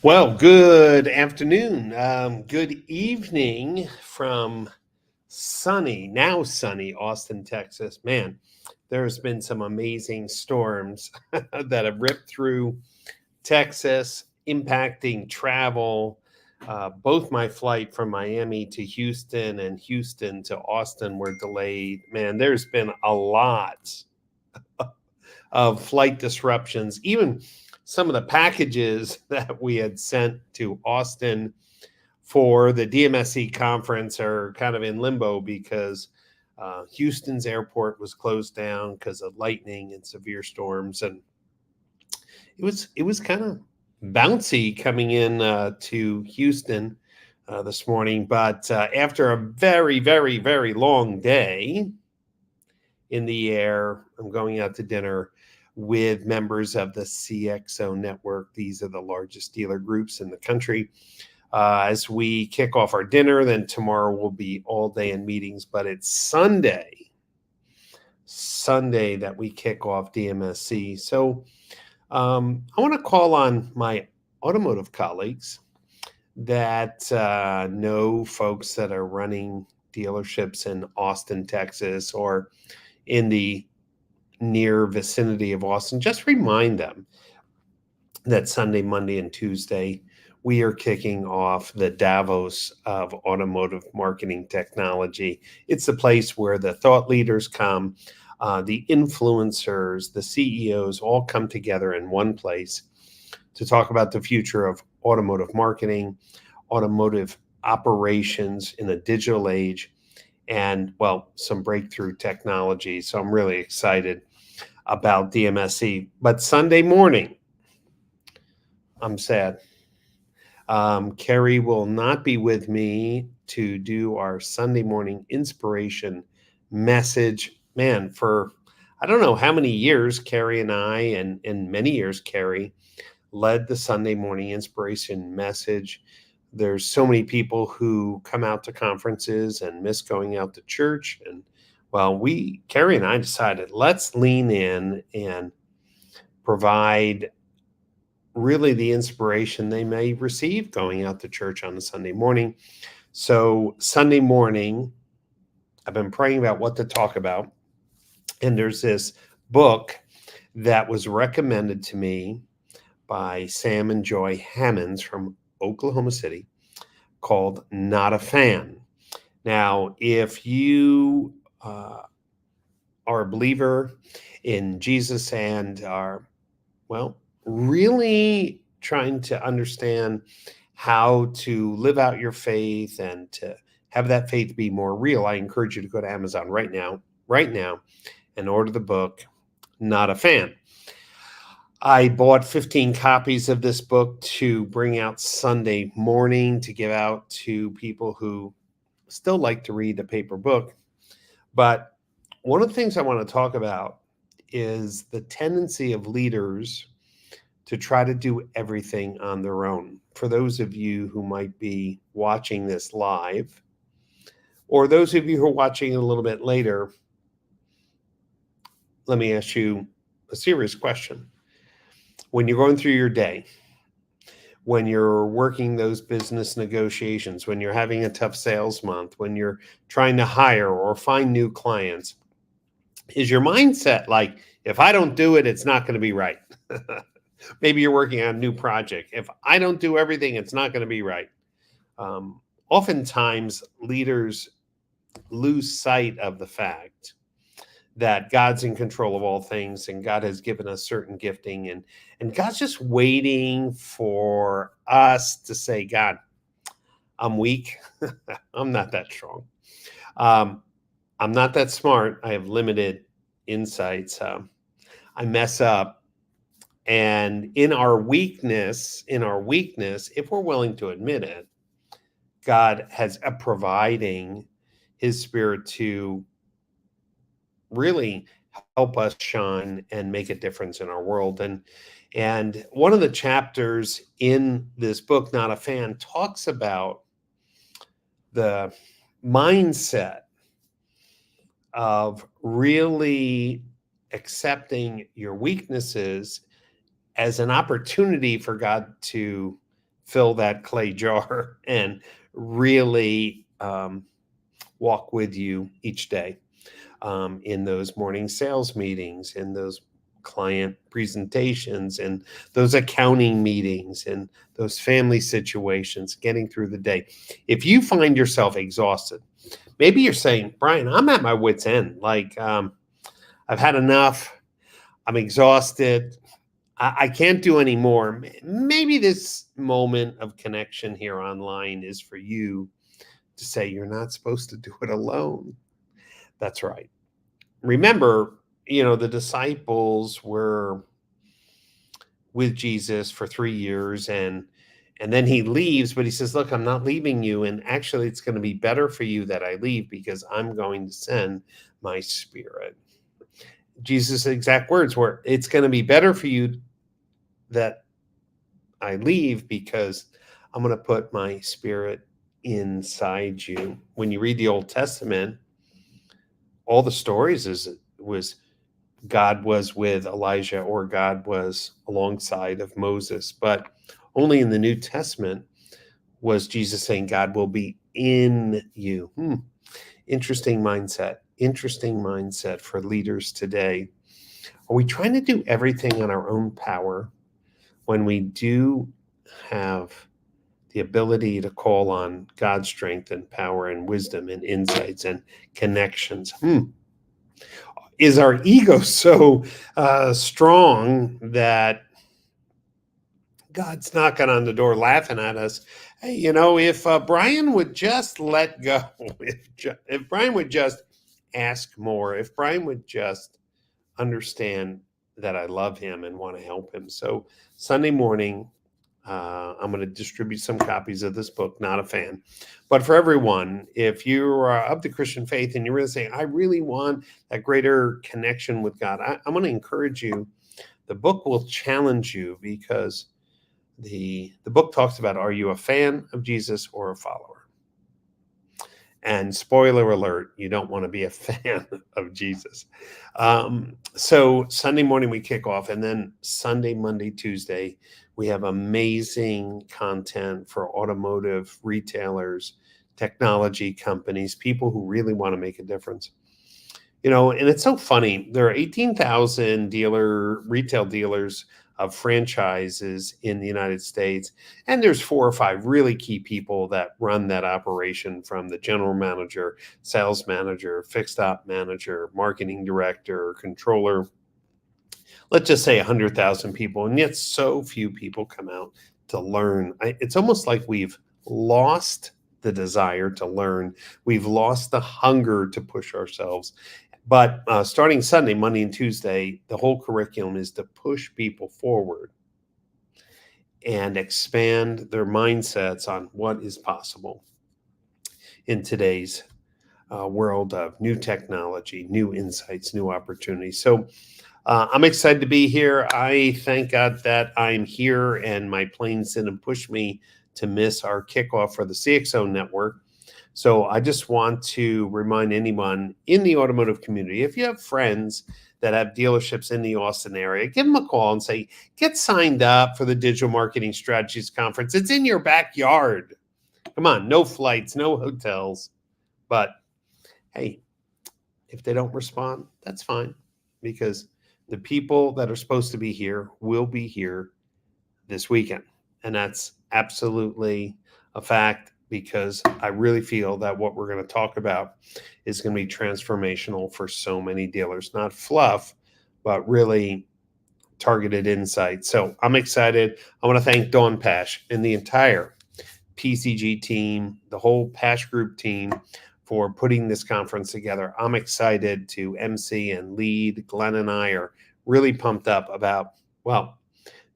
Well, good afternoon. Good evening from now sunny Austin, Texas. Man, there's been some amazing storms that have ripped through Texas, impacting travel. Both my flight from Miami to Houston and Houston to Austin were delayed. Man, there's been a lot of flight disruptions. Even some of the packages that we had sent to Austin for the DMSC conference are kind of in limbo because Houston's airport was closed down because of lightning and severe storms, and it was kind of bouncy coming in to Houston this morning. But after a very, very, very long day in the air, I'm going out to dinner with members of the CXO network. These are the largest dealer groups in the country. As we kick off our dinner, then tomorrow will be all day in meetings, but it's Sunday that we kick off DMSC. So I want to call on my automotive colleagues that know folks that are running dealerships in Austin, Texas, or in the near vicinity of Austin. Just remind them that Sunday, Monday, and Tuesday, we are kicking off the Davos of automotive marketing technology. It's the place where the thought leaders come, the influencers, the CEOs all come together in one place to talk about the future of automotive marketing, automotive operations in a digital age, and, well, some breakthrough technology. So I'm really excited about DMSC. But Sunday morning, I'm sad. Carrie will not be with me to do our Sunday morning inspiration message. Man, for I don't know how many years, Carrie and I, and many years, Carrie led the Sunday morning inspiration message. There's so many people who come out to conferences and miss going out to church. And well, Carrie and I decided, let's lean in and provide really the inspiration they may receive going out to church on a Sunday morning. So Sunday morning, I've been praying about what to talk about. And there's this book that was recommended to me by Sam and Joy Hammonds from Oklahoma City called Not a Fan. Now, if you are a believer in Jesus and are, well, really trying to understand how to live out your faith and to have that faith be more real, I encourage you to go to Amazon right now, and order the book, Not a Fan. I bought 15 copies of this book to bring out Sunday morning to give out to people who still like to read a paper book. But one of the things I want to talk about is the tendency of leaders to try to do everything on their own. For those of you who might be watching this live, or those of you who are watching it a little bit later, let me ask you a serious question. When you're going through your day, when you're working those business negotiations, when you're having a tough sales month, when you're trying to hire or find new clients, is your mindset like, if I don't do it, it's not going to be right? Maybe you're working on a new project. If I don't do everything, it's not going to be right. Oftentimes, leaders lose sight of the fact that God's in control of all things and God has given us certain gifting, and God's just waiting for us to say, God, I'm weak. I'm not that strong. I'm not that smart. I have limited insights. I mess up. And in our weakness, if we're willing to admit it, God has providing his spirit to really help us shine and make a difference in our world. And one of the chapters in this book, Not a Fan, talks about the mindset of really accepting your weaknesses as an opportunity for God to fill that clay jar and really walk with you each day in those morning sales meetings, in those client presentations, and those accounting meetings, and those family situations, getting through the day. If you find yourself exhausted, maybe you're saying, Brian, I'm at my wit's end. Like, I've had enough. I'm exhausted. I can't do any more. Maybe this moment of connection here online is for you to say you're not supposed to do it alone. That's right. Remember, the disciples were with Jesus for 3 years, and then he leaves, but he says, look, I'm not leaving you. And actually, it's going to be better for you that I leave, because I'm going to send my Spirit. Jesus' exact words were, it's going to be better for you that I leave, because I'm going to put my Spirit inside you. When you read the Old Testament, all the stories was God was with Elijah, or God was alongside of Moses. But only in the New Testament was Jesus saying God will be in you. Interesting mindset. Interesting mindset for leaders today. Are we trying to do everything on our own power when we do have the ability to call on God's strength and power and wisdom and insights and connections? Is our ego so strong that God's knocking on the door laughing at us? Hey, if Brian would just let go, if Brian would just ask more, if Brian would just understand that I love him and want to help him. So Sunday morning, I'm going to distribute some copies of this book. Not a fan, but for everyone, if you're of the Christian faith and you're really saying, I really want that greater connection with God, I'm going to encourage you. The book will challenge you, because the book talks about, are you a fan of Jesus or a follower? And spoiler alert, you don't want to be a fan of Jesus. So Sunday morning we kick off, and then Sunday, Monday, Tuesday, we have amazing content for automotive retailers, technology companies, people who really want to make a difference. And it's so funny. There are 18,000 retail dealers of franchises in the United States. And there's 4 or 5 really key people that run that operation, from the general manager, sales manager, fixed op manager, marketing director, controller. Let's just say 100,000 people. And yet so few people come out to learn. It's almost like we've lost the desire to learn. We've lost the hunger to push ourselves. But starting Sunday, Monday, and Tuesday, the whole curriculum is to push people forward and expand their mindsets on what is possible in today's world of new technology, new insights, new opportunities. So I'm excited to be here. I thank God that I'm here, and my planes didn't push me to miss our kickoff for the CXO network. So I just want to remind anyone in the automotive community, if you have friends that have dealerships in the Austin area, give them a call and say, get signed up for the Digital Marketing Strategies Conference. It's in your backyard. Come on, no flights, no hotels. But hey, if they don't respond, that's fine, because the people that are supposed to be here will be here this weekend. And that's absolutely a fact, because I really feel that what we're going to talk about is going to be transformational for so many dealers. Not fluff, but really targeted insights. So I'm excited. I want to thank Dawn Pash and the entire PCG team, the whole Pash Group team, for putting this conference together. I'm excited to MC and lead. Glenn and I are really pumped up about,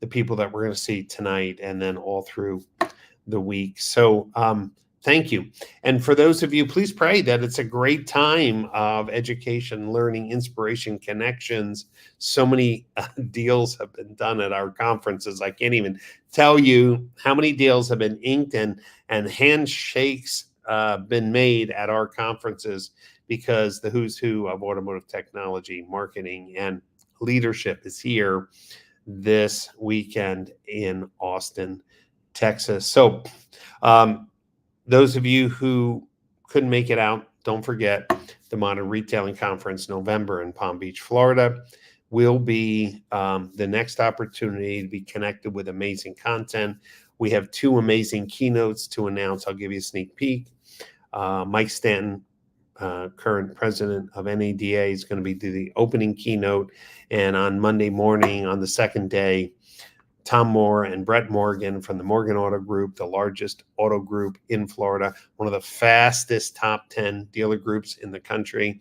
the people that we're going to see tonight and then all through the week. So thank you. And for those of you, please pray that it's a great time of education, learning, inspiration, connections. So many deals have been done at our conferences. I can't even tell you how many deals have been inked and handshakes been made at our conferences, because the who's who of automotive technology, marketing, and leadership is here this weekend in Austin, Texas. So those of you who couldn't make it out, don't forget the Modern Retailing Conference, November in Palm Beach, Florida, will be the next opportunity to be connected with amazing content. We have 2 amazing keynotes to announce. I'll give you a sneak peek. Mike Stanton, current president of NADA, is going to be the opening keynote. And on Monday morning, on the second day, Tom Moore and Brett Morgan from the Morgan Auto Group, the largest auto group in Florida, one of the fastest top 10 dealer groups in the country,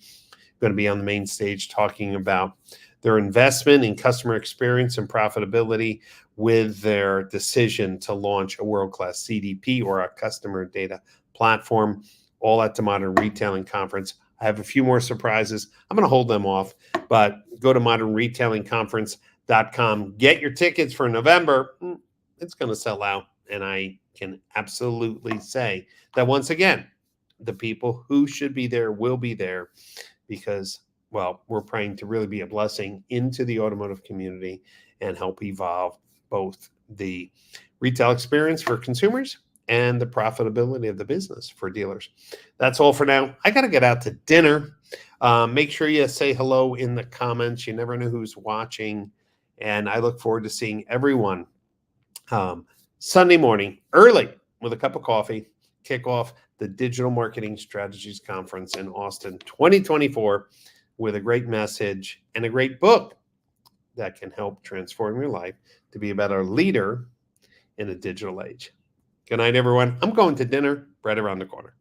going to be on the main stage talking about their investment in customer experience and profitability with their decision to launch a world-class CDP, or a customer data platform, all at the Modern Retailing Conference. I have a few more surprises. I'm going to hold them off, but go to modernretailingconference.com. Get your tickets for November. It's going to sell out. And I can absolutely say that, once again, the people who should be there will be there, because, well, we're praying to really be a blessing into the automotive community and help evolve both the retail experience for consumers and the profitability of the business for dealers. That's all for now. I got to get out to dinner. Make sure you say hello in the comments. You never know who's watching. And I look forward to seeing everyone Sunday morning, early, with a cup of coffee, kick off the Digital Marketing Strategies Conference in Austin 2024 with a great message and a great book that can help transform your life to be a better leader in a digital age. Good night, everyone. I'm going to dinner right around the corner.